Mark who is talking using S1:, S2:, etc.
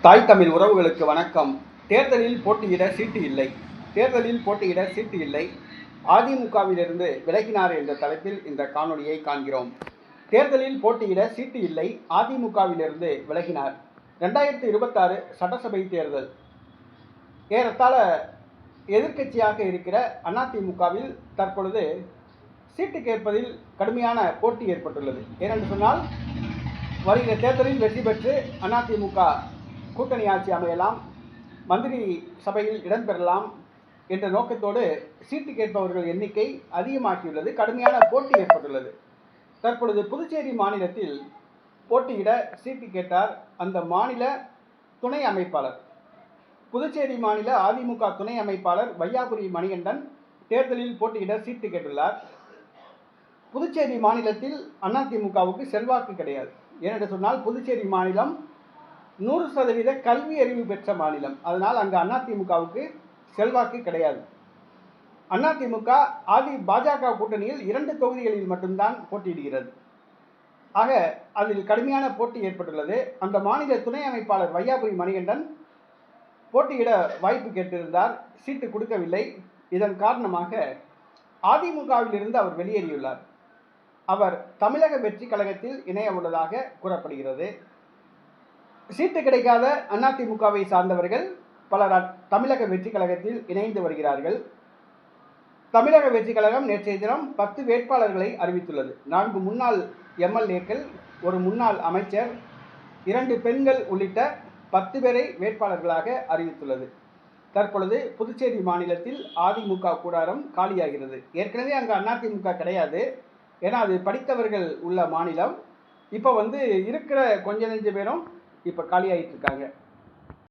S1: தாய் தமிழ் உறவுகளுக்கு வணக்கம். தேர்தலில் போட்டியிட சீட்டு இல்லை. தேர்தலில் போட்டியிட சீட்டு இல்லை. அதிமுகவிலிருந்து விலகினார் என்ற தலைப்பில் இந்த காணொலியை காண்கிறோம். தேர்தலில் போட்டியிட சீட்டு இல்லை. அதிமுகவிலிருந்து விலகினார். 2026 சட்டசபை தேர்தல். ஏறத்தாழ எதிர்க்கட்சியாக இருக்கிற அதிமுகவில் தற்பொழுது சீட்டு கேட்பதில் கடுமையான போட்டி ஏற்பட்டுள்ளது. ஏனென்று சொன்னால், வருகிற தேர்தலில் வெற்றி பெற்று அதிமுக கூட்டணி ஆட்சி அமையலாம், மந்திரி சபையில் இடம்பெறலாம் என்ற நோக்கத்தோடு சீட்டு கேட்பவர்கள் எண்ணிக்கை அதிகமாகியுள்ளது. கடுமையான போட்டி ஏற்பட்டுள்ளது. தற்பொழுது புதுச்சேரி மாநிலத்தில் போட்டியிட சீட்டு கேட்டார் அந்த மாநில துணை அமைப்பாளர். புதுச்சேரி மாநில அதிமுக துணை அமைப்பாளர் வையாபுரி மணிகண்டன் தேர்தலில் போட்டியிட சீட்டு கேட்டுள்ளார். புதுச்சேரி மாநிலத்தில் அதிமுகவுக்கு செல்வாக்கு கிடையாது. ஏனென்று சொன்னால், புதுச்சேரி மாநிலம் 100% கல்வி அறிவு பெற்ற மாநிலம். அதனால் அங்கு அதிமுகவுக்கு செல்வாக்கு கிடையாது. அதிமுக பாஜக கூட்டணியில் 2 தொகுதிகளில் மட்டும்தான் போட்டியிடுகிறது. ஆக அதில் கடுமையான போட்டி ஏற்பட்டுள்ளது. அந்த மாநில துணை அமைப்பாளர் வையாபுரி மணிகண்டன் போட்டியிட வாய்ப்பு கேட்டிருந்தார். சீட்டு கொடுக்கவில்லை. இதன் காரணமாக அதிமுகவில் இருந்து அவர் வெளியேறியுள்ளார். அவர் தமிழக வெற்றி கழகத்தில் இணைய உள்ளதாக கூறப்படுகிறது. சீட்டு கிடைக்காத அதிமுகவை சார்ந்தவர்கள் பலர் தமிழக வெற்றி கழகத்தில் இணைந்து வருகிறார்கள். தமிழக வெற்றி கழகம் நேற்றைய தினம் 10 வேட்பாளர்களை அறிவித்துள்ளது. 4 முன்னாள் எம்எல்ஏக்கள், ஒரு முன்னாள் அமைச்சர், 2 பெண்கள் உள்ளிட்ட 10 பேரை வேட்பாளர்களாக அறிவித்துள்ளது. தற்பொழுது புதுச்சேரி மாநிலத்தில் அதிமுக கூடாரம் காலியாகிறது. ஏற்கனவே அங்கு அதிமுக கிடையாது. ஏன்னா அது படித்தவர்கள் உள்ள மாநிலம். இப்போ இருக்கிற கொஞ்ச நெஞ்ச பேரும் இப்போ காலியாகிட்டு இருக்காங்க.